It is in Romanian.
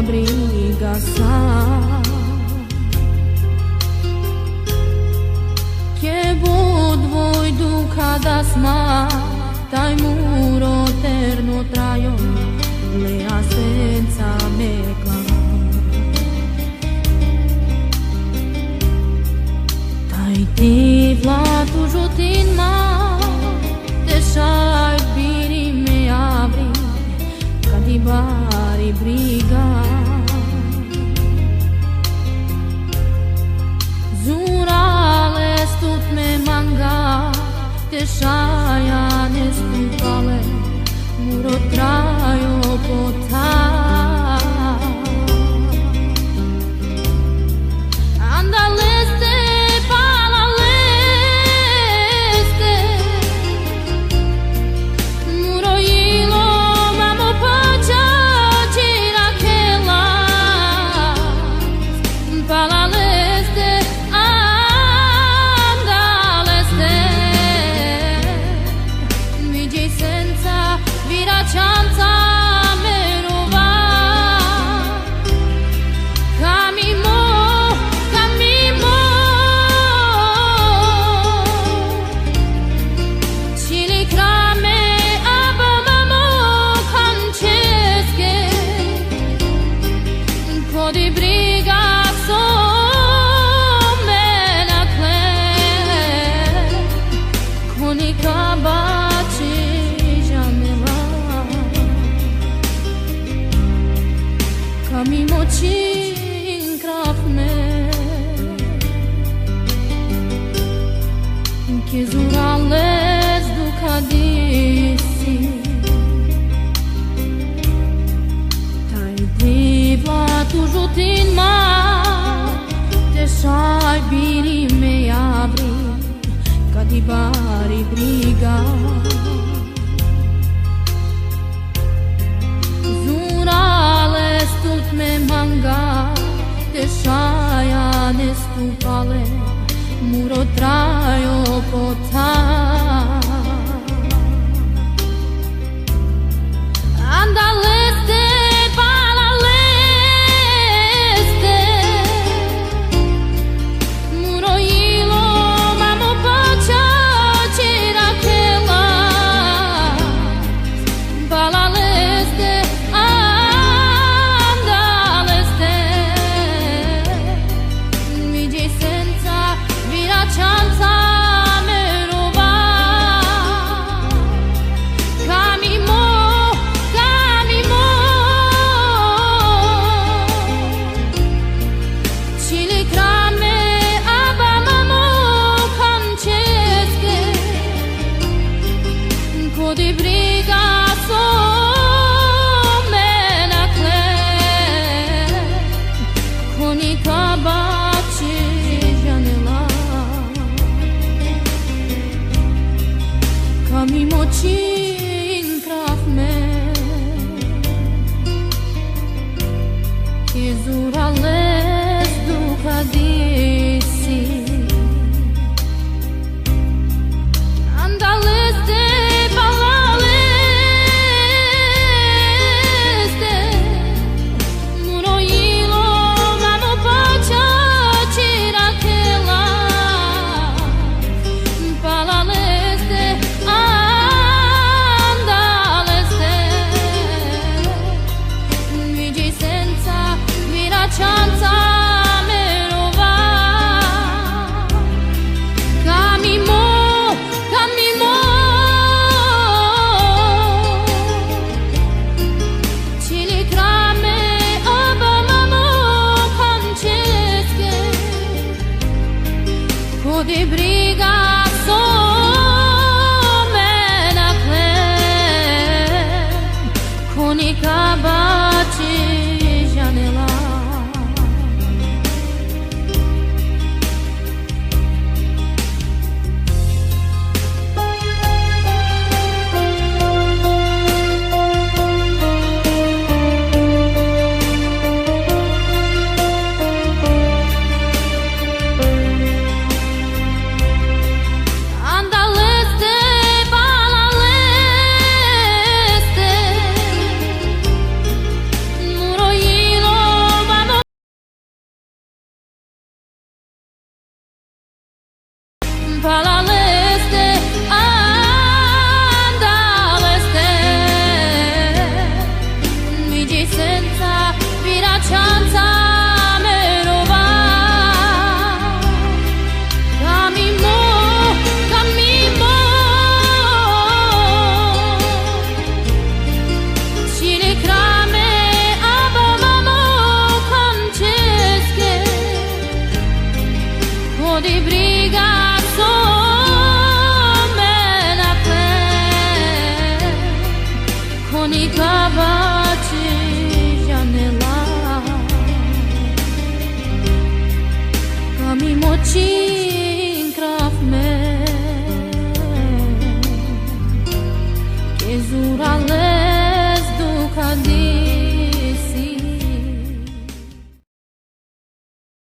briga che voi duca da sma dai muro terno traio le senza me dai ti vla tu jutin ma deixai biri me abri cadibari briga zurales tut me manga deixaia nestupale muro traio pota andaleste pala leste muro ilo mamo pacha tira kela pala leste andaleste vidi senza viracianza merova camimo cili crame abamamo canceske po di briga somenakle con i cabaci Camimo cincrafme che zurales ducadisi tai diva tu jutin ma te sai biri me abri cadibari briga tut me manga deixaia nestupale muro traio pota andaleste pala leste muro ilo mamo pacha tira kela pala leste Chance merova camimo cili crame abamamo canceske co di briga somenakle con i cabaci Camimo cincrafme che zurales ducadisi andaleste palaleste muro ilo mamo pacha tira kela palaleste Ezurale